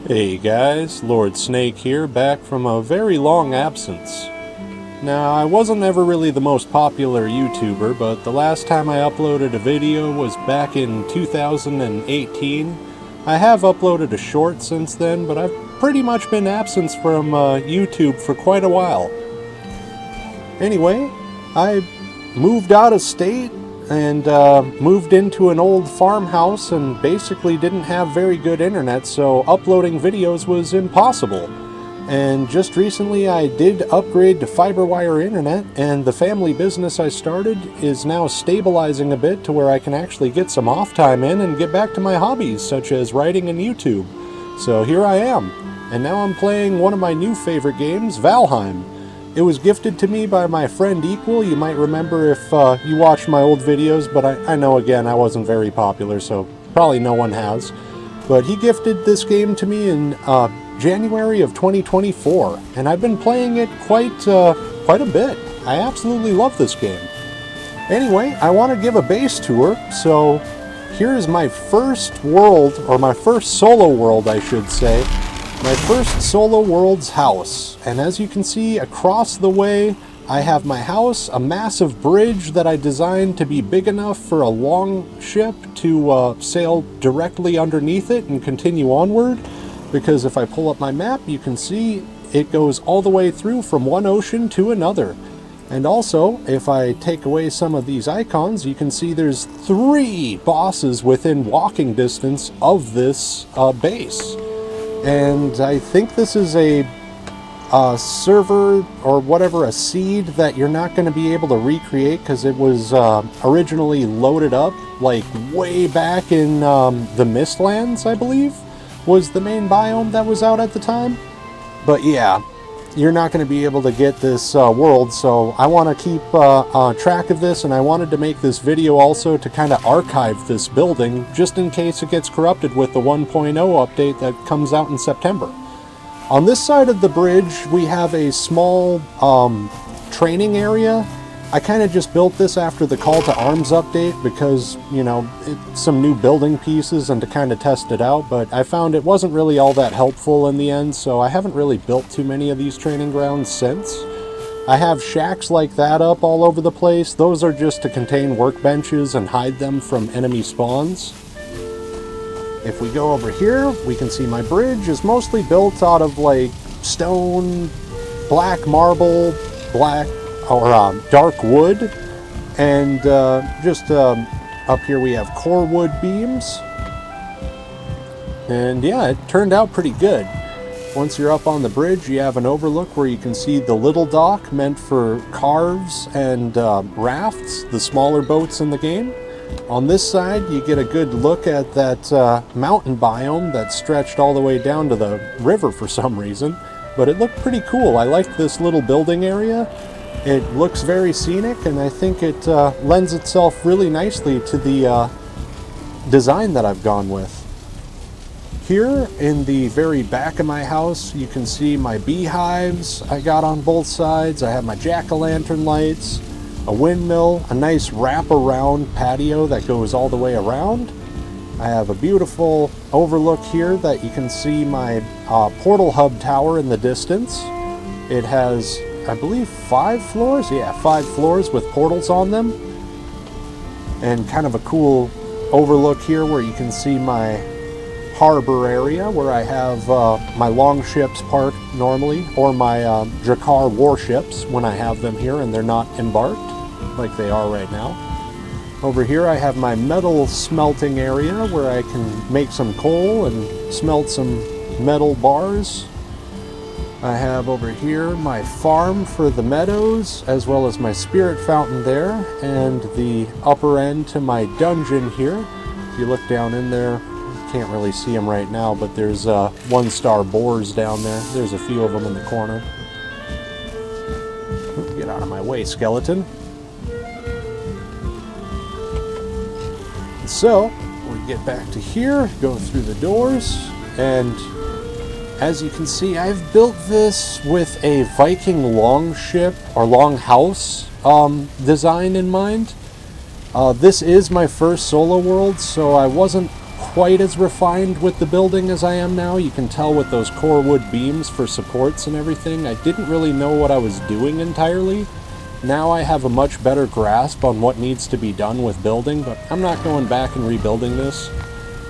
Hey guys, Lord Snake here, back from a very long absence. Now, I wasn't ever really the most popular YouTuber, but the last time I uploaded a video was back in 2018. I have uploaded a short since then, but I've pretty much been absent from YouTube for quite a while. Anyway, I moved out of state and moved into an old farmhouse and basically didn't have very good internet, so uploading videos was impossible. And just recently I did upgrade to fiber wire internet, and the family business I started is now stabilizing a bit to where I can actually get some off time in and get back to my hobbies such as writing and YouTube. So here I am, and now I'm playing one of my new favorite games, Valheim. It was gifted to me by my friend Equal. You might remember if you watched my old videos, but I know again I wasn't very popular, so probably no one has. But he gifted this game to me in January of 2024, and I've been playing it quite a bit. I absolutely love this game. Anyway, I want to give a base tour, so here is my first world, or my first solo world I should say. My first solo world's house, and as you can see across the way I have my house, a massive bridge that I designed to be big enough for a long ship to sail directly underneath it and continue onward, because if I pull up my map you can see it goes all the way through from one ocean to another. And also, if I take away some of these icons, you can see there's 3 bosses within walking distance of this base. And I think this is a server or whatever, a seed that you're not going to be able to recreate because it was originally loaded up like way back in the Mistlands, I believe, was the main biome that was out at the time. But yeah, you're not going to be able to get this world, so I want to keep track of this, and I wanted to make this video also to kind of archive this building just in case it gets corrupted with the 1.0 update that comes out in September. On this side of the bridge we have a small training area. I kind of just built this after the Call to Arms update because, you know, some new building pieces and to kind of test it out, but I found it wasn't really all that helpful in the end, so I haven't really built too many of these training grounds since. I have shacks like that up all over the place. Those are just to contain workbenches and hide them from enemy spawns. If we go over here, we can see my bridge is mostly built out of like stone, black marble, dark wood, and just up here we have core wood beams. And yeah, it turned out pretty good. Once you're up on the bridge, you have an overlook where you can see the little dock meant for carves and rafts, the smaller boats in the game. On this side, you get a good look at that mountain biome that stretched all the way down to the river for some reason, but it looked pretty cool. I liked this little building area. It looks very scenic, and I think it lends itself really nicely to the design that I've gone with. Here in the very back of my house, you can see my beehives I got on both sides. I have my jack-o'-lantern lights, a windmill, a nice wrap-around patio that goes all the way around. I have a beautiful overlook here that you can see my portal hub tower in the distance. It has, I believe, 5 floors? Yeah, 5 floors with portals on them. And kind of a cool overlook here where you can see my harbor area where I have my longships parked normally, or my Drakar warships when I have them here and they're not embarked like they are right now. Over here I have my metal smelting area where I can make some coal and smelt some metal bars. I have over here my farm for the meadows, as well as my spirit fountain there, and the upper end to my dungeon here. If you look down in there, you can't really see them right now, but there's 1-star boars down there. There's a few of them in the corner. Get out of my way, skeleton. So, we get back to here, go through the doors, and as you can see, I've built this with a Viking longship or longhouse design in mind. This is my first solo world, so I wasn't quite as refined with the building as I am now. You can tell with those core wood beams for supports and everything. I didn't really know what I was doing entirely. Now I have a much better grasp on what needs to be done with building, but I'm not going back and rebuilding this.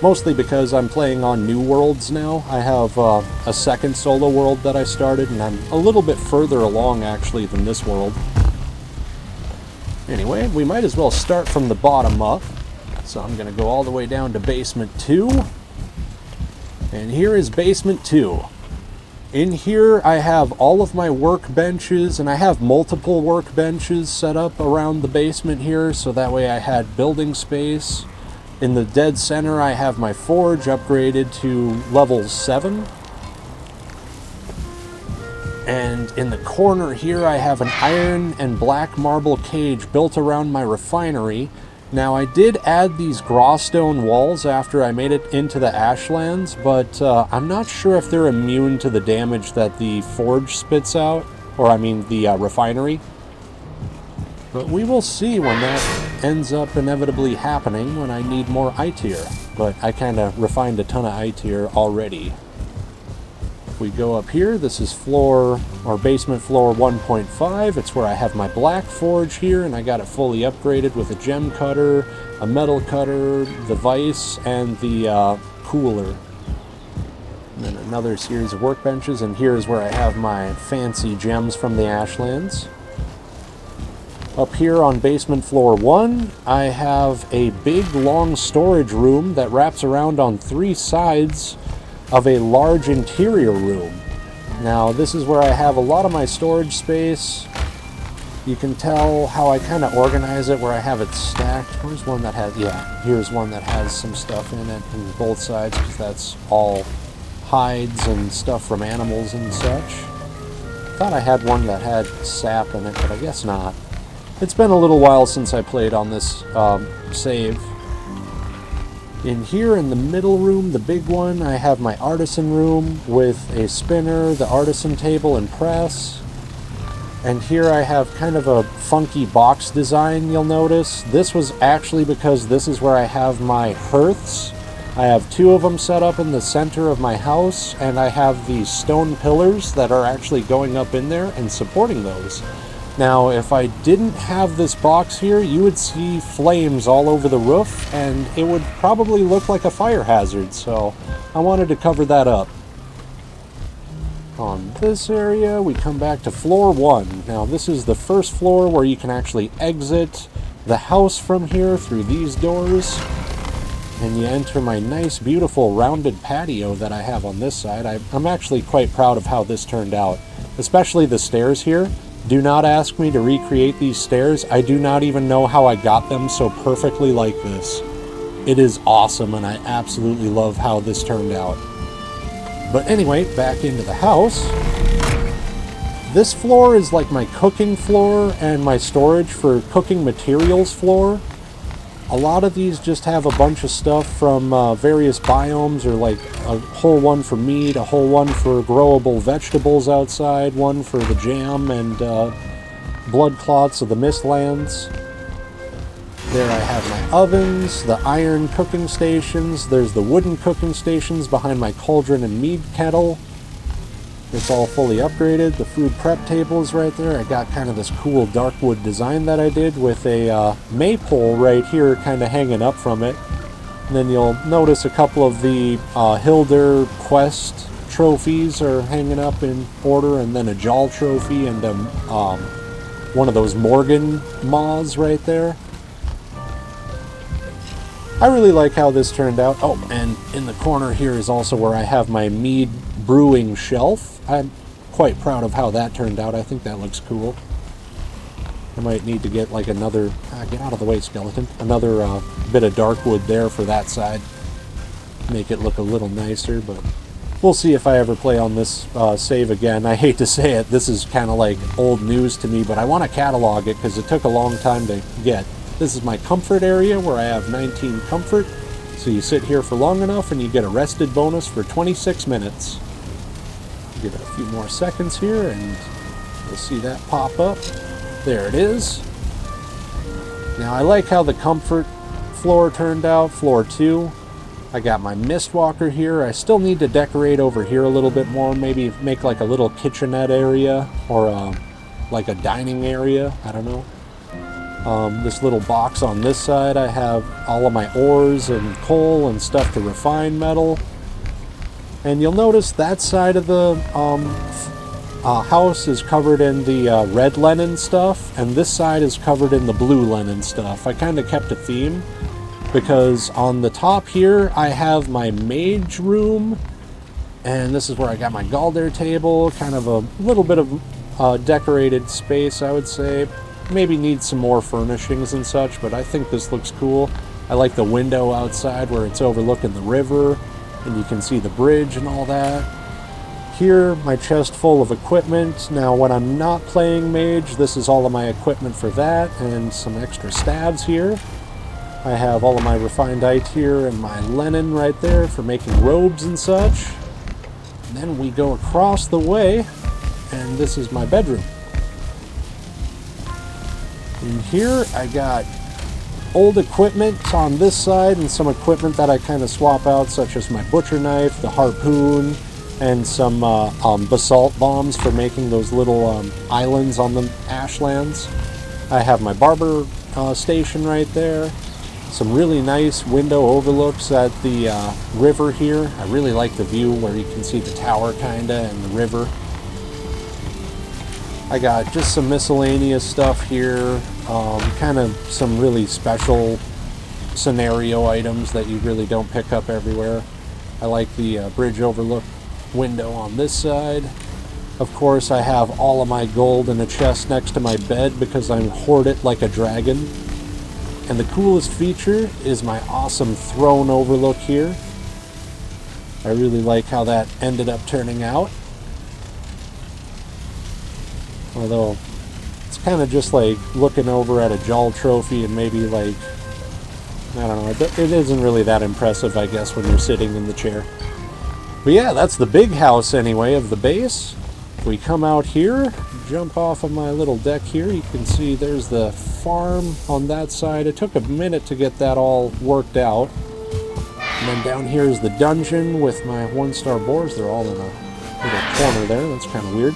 Mostly because I'm playing on new worlds now. I have a second solo world that I started, and I'm a little bit further along actually than this world. Anyway, we might as well start from the bottom up. So I'm going to go all the way down to basement 2. And here is basement 2. In here I have all of my workbenches, and I have multiple workbenches set up around the basement here, so that way I had building space. In the dead center I have my forge upgraded to level 7. And in the corner here I have an iron and black marble cage built around my refinery. Now I did add these grawstone walls after I made it into the Ashlands, but I'm not sure if they're immune to the damage that the forge spits out, or I mean the refinery. But we will see when that ends up inevitably happening when I need more I-tier. But I kind of refined a ton of I-tier already. If we go up here, this is floor, or basement floor 1.5. It's where I have my black forge here, and I got it fully upgraded with a gem cutter, a metal cutter, the vise, and the cooler. And then another series of workbenches, and here is where I have my fancy gems from the Ashlands. Up here on basement floor 1, I have a big long storage room that wraps around on 3 sides of a large interior room. Now this is where I have a lot of my storage space. You can tell how I kind of organize it, where I have it stacked. Where's one that has, yeah, here's one that has some stuff in it on both sides, because that's all hides and stuff from animals and such. Thought I had one that had sap in it, but I guess not. It's been a little while since I played on this save. In here in the middle room, the big one, I have my artisan room with a spinner, the artisan table, and press. And here I have kind of a funky box design, you'll notice. This was actually because this is where I have my hearths. I have 2 of them set up in the center of my house, and I have these stone pillars that are actually going up in there and supporting those. Now, if I didn't have this box here, you would see flames all over the roof, and it would probably look like a fire hazard, so I wanted to cover that up. On this area, we come back to floor 1. Now, this is the first floor where you can actually exit the house from here through these doors, and you enter my nice, beautiful, rounded patio that I have on this side. I'm actually quite proud of how this turned out, especially the stairs here. Do not ask me to recreate these stairs. I do not even know how I got them so perfectly like this. It is awesome, and I absolutely love how this turned out. But anyway, back into the house. This floor is like my cooking floor and my storage for cooking materials floor. A lot of these just have a bunch of stuff from various biomes, or like a whole one for meat, a whole one for growable vegetables outside, one for the jam and blood clots of the Mistlands. There I have my ovens, the iron cooking stations, there's the wooden cooking stations behind my cauldron and mead kettle. It's all fully upgraded. The food prep table is right there. I got kind of this cool dark wood design that I did with a maypole right here kind of hanging up from it. And then you'll notice a couple of the Hilder quest trophies are hanging up in order, and then a Jawl trophy and one of those Morgan moths right there. I really like how this turned out. Oh, and in the corner here is also where I have my mead brewing shelf. I'm quite proud of how that turned out. I think that looks cool. I might need to get like another, get out of the way, skeleton, another bit of dark wood there for that side. Make it look a little nicer, but we'll see if I ever play on this save again. I hate to say it, this is kind of like old news to me, but I want to catalog it because it took a long time to get. This is my comfort area where I have 19 comfort. So you sit here for long enough and you get a rested bonus for 26 minutes. Give it a few more seconds here and you'll see that pop up. There it is. Now I like how the comfort floor turned out, floor 2. I got my Mistwalker here. I still need to decorate over here a little bit more. Maybe make like a little kitchenette area or like a dining area. I don't know. This little box on this side, I have all of my ores and coal and stuff to refine metal. And you'll notice that side of the house is covered in the red linen stuff, and this side is covered in the blue linen stuff. I kind of kept a theme, because on the top here, I have my mage room, and this is where I got my Galder table, kind of a little bit of decorated space, I would say. Maybe needs some more furnishings and such, but I think this looks cool. I like the window outside where it's overlooking the river, and you can see the bridge and all that. Here, my chest full of equipment. Now, when I'm not playing mage, this is all of my equipment for that, and some extra stabs here. I have all of my refinedite here and my linen right there for making robes and such. And then we go across the way, and this is my bedroom. In here, I got old equipment on this side and some equipment that I kind of swap out, such as my butcher knife, the harpoon, and some basalt bombs for making those little islands on the ashlands. I have my barber station right there. Some really nice window overlooks at the river here. I really like the view where you can see the tower kinda and the river. I got just some miscellaneous stuff here, kind of some really special scenario items that you really don't pick up everywhere. I like the bridge overlook window on this side. Of course, I have all of my gold in a chest next to my bed because I hoard it like a dragon. And the coolest feature is my awesome throne overlook here. I really like how that ended up turning out. Although, it's kind of just like looking over at a Jol trophy and maybe like, I don't know, it isn't really that impressive, I guess, when you're sitting in the chair. But yeah, that's the big house anyway of the base. If we come out here, jump off of my little deck here, you can see there's the farm on that side. It took a minute to get that all worked out. And then down here is the dungeon with my 1-star boars. They're all in a little corner there. That's kind of weird.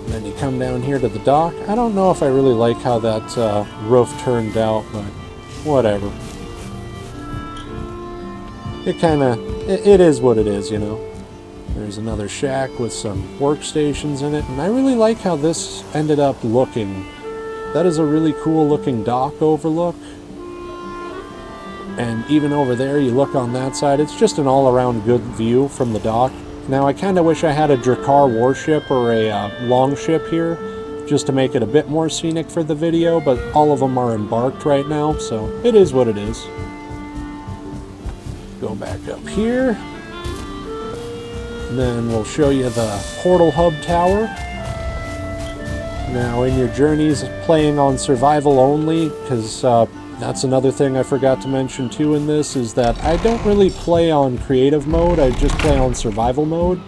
And then you come down here to the dock. I don't know if I really like how that roof turned out, but whatever. It is what it is, you know. There's another shack with some workstations in it, and I really like how this ended up looking. That is a really cool looking dock overlook. And even over there, you look on that side, it's just an all-around good view from the dock. Now, I kind of wish I had a Drakar warship or a longship here, just to make it a bit more scenic for the video, but all of them are embarked right now, so it is what it is. Go back up here. And then we'll show you the portal hub tower. Now, in your journeys, playing on survival only, because that's another thing I forgot to mention too in this, is that I don't really play on creative mode, I just play on survival mode.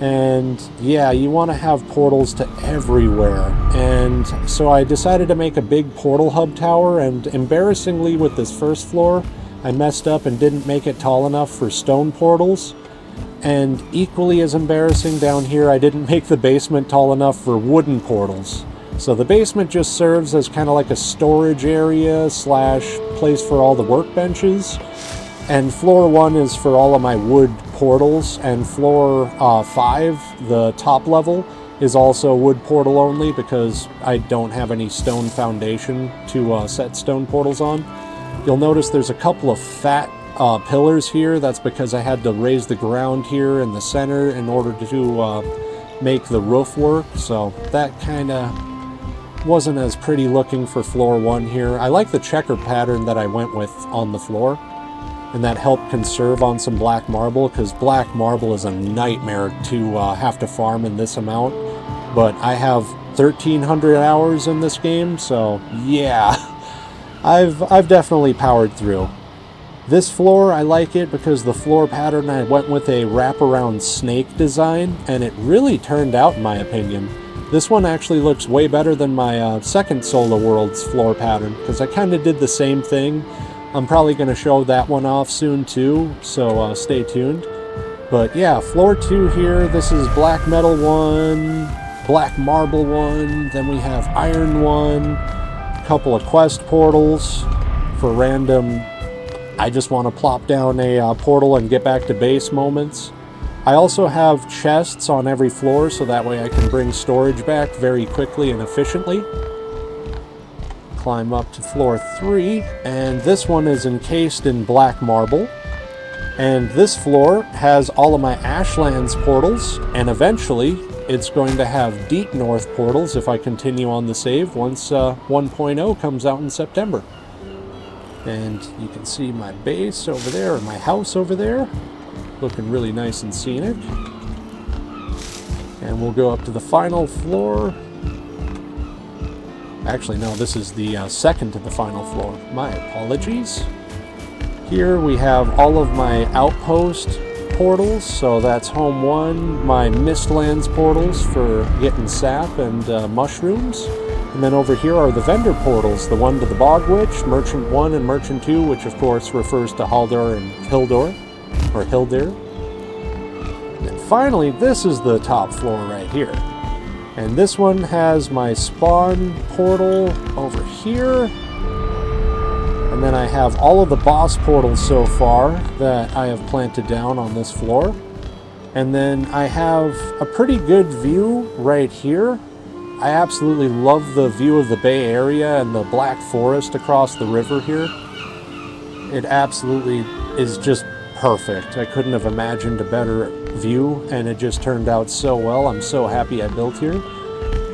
And yeah, you want to have portals to everywhere. And so I decided to make a big portal hub tower, and embarrassingly with this first floor, I messed up and didn't make it tall enough for stone portals. And equally as embarrassing down here, I didn't make the basement tall enough for wooden portals. So the basement just serves as kind of like a storage area slash place for all the workbenches. And floor 1 is for all of my wood portals, and floor 5, the top level, is also wood portal only because I don't have any stone foundation to set stone portals on. You'll notice there's a couple of fat pillars here. That's because I had to raise the ground here in the center in order to make the roof work, so that kind of wasn't as pretty looking for floor 1 here. I like the checker pattern that I went with on the floor, and that helped conserve on some black marble, because black marble is a nightmare to have to farm in this amount. But I have 1,300 hours in this game, so yeah, I've definitely powered through. This floor, I like it because the floor pattern, I went with a wraparound snake design, and it really turned out in my opinion. This one actually looks way better than my second Solo Worlds floor pattern, because I kind of did the same thing, I'm probably going to show that one off soon too, so stay tuned. But yeah, floor 2 here, this is black metal 1, black marble 1, then we have iron 1, a couple of quest portals for random, I just want to plop down a portal and get back to base moments. I also have chests on every floor, so that way I can bring storage back very quickly and efficiently. Climb up to floor 3, and this one is encased in black marble. And this floor has all of my Ashlands portals, and eventually it's going to have Deep North portals if I continue on the save once 1.0 comes out in September. And you can see my base over there, or my house over there, looking really nice and scenic. And we'll go up to the final floor. Actually, no, this is the second to the final floor. My apologies. Here we have all of my outpost portals, so that's home 1, my Mistlands portals for getting sap and mushrooms. And then over here are the vendor portals, the one to the Bog Witch, Merchant 1 and Merchant 2, which of course refers to Haldor and Hildor, or Hildir. And then finally, this is the top floor right here. And this one has my spawn portal over here. And then I have all of the boss portals so far that I have planted down on this floor. And then I have a pretty good view right here. I absolutely love the view of the Bay Area and the Black Forest across the river here. It absolutely is just perfect. I couldn't have imagined a better view, and it just turned out so well. I'm so happy I built here.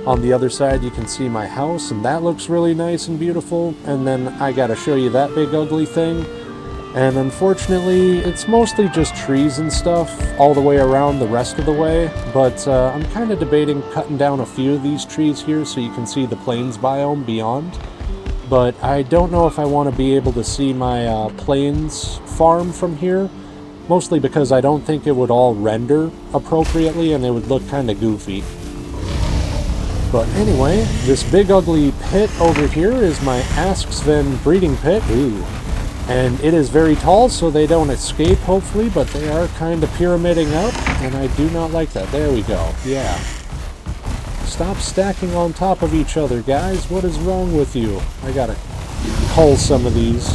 On the other side you can see my house, and that looks really nice and beautiful. And then I gotta show you that big ugly thing. And unfortunately it's mostly just trees and stuff all the way around the rest of the way. But I'm kind of debating cutting down a few of these trees here so you can see the plains biome beyond. But I don't know if I want to be able to see my plains farm from here. Mostly because I don't think it would all render appropriately and it would look kind of goofy. But anyway, this big ugly pit over here is my Ask Sven breeding pit. Ooh. And it is very tall, so they don't escape, hopefully, but they are kind of pyramiding up, and I do not like that. There we go. Yeah. Stop stacking on top of each other, guys. What is wrong with you? I gotta cull some of these.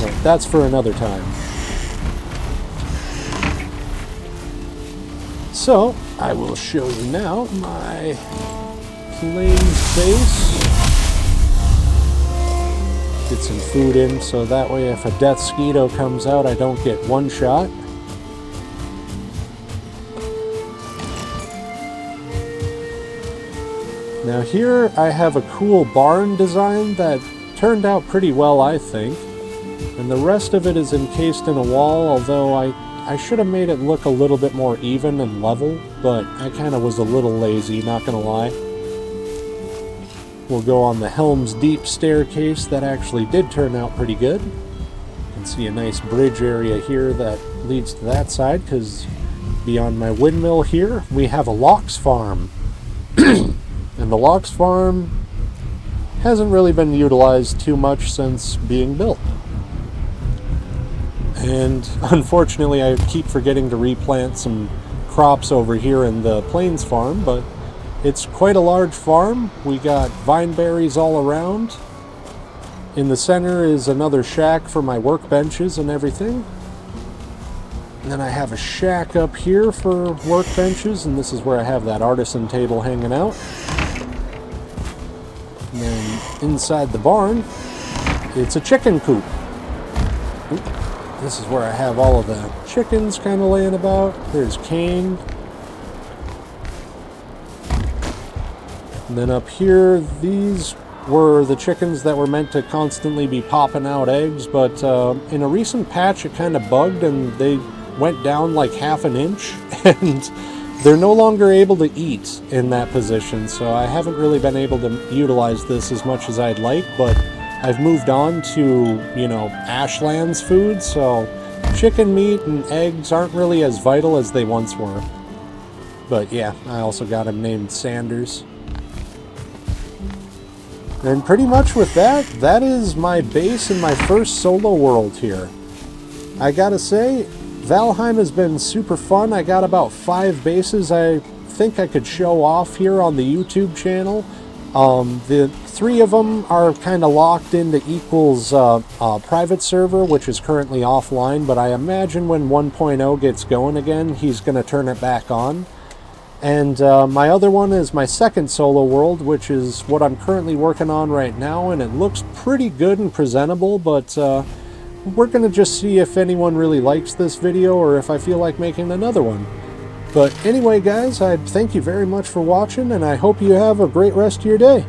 But that's for another time. So, I will show you now my plains base. Get some food in, so that way if a death skeeto comes out, I don't get one shot. Now here I have a cool barn design that turned out pretty well, I think. And the rest of it is encased in a wall, although I should have made it look a little bit more even and level, but I kind of was a little lazy, not gonna lie. We'll go on the Helm's Deep staircase. That actually did turn out pretty good. You can see a nice bridge area here that leads to that side, because beyond my windmill here, we have a lox farm. And the lox farm hasn't really been utilized too much since being built. And unfortunately, I keep forgetting to replant some crops over here in the plains farm, but it's quite a large farm. We got vine berries all around. In the center is another shack for my workbenches and everything. And then I have a shack up here for workbenches, and this is where I have that artisan table hanging out. And then inside the barn, it's a chicken coop. Oop. This is where I have all of the chickens kind of laying about. There's Kane. And then up here, these were the chickens that were meant to constantly be popping out eggs, but in a recent patch it kind of bugged and they went down like ½ an inch, and they're no longer able to eat in that position, so I haven't really been able to utilize this as much as I'd like, but I've moved on to, you know, Ashlands food, so chicken meat and eggs aren't really as vital as they once were. But yeah, I also got him named Sanders. And pretty much with that, that is my base in my first solo world here. I gotta say, Valheim has been super fun. I got about 5 bases I think I could show off here on the YouTube channel. The 3 of them are kind of locked into Equal's private server, which is currently offline, but I imagine when 1.0 gets going again, he's going to turn it back on. And my other one is my second solo world, which is what I'm currently working on right now, and it looks pretty good and presentable, but we're going to just see if anyone really likes this video or if I feel like making another one. But anyway, guys, I thank you very much for watching, and I hope you have a great rest of your day.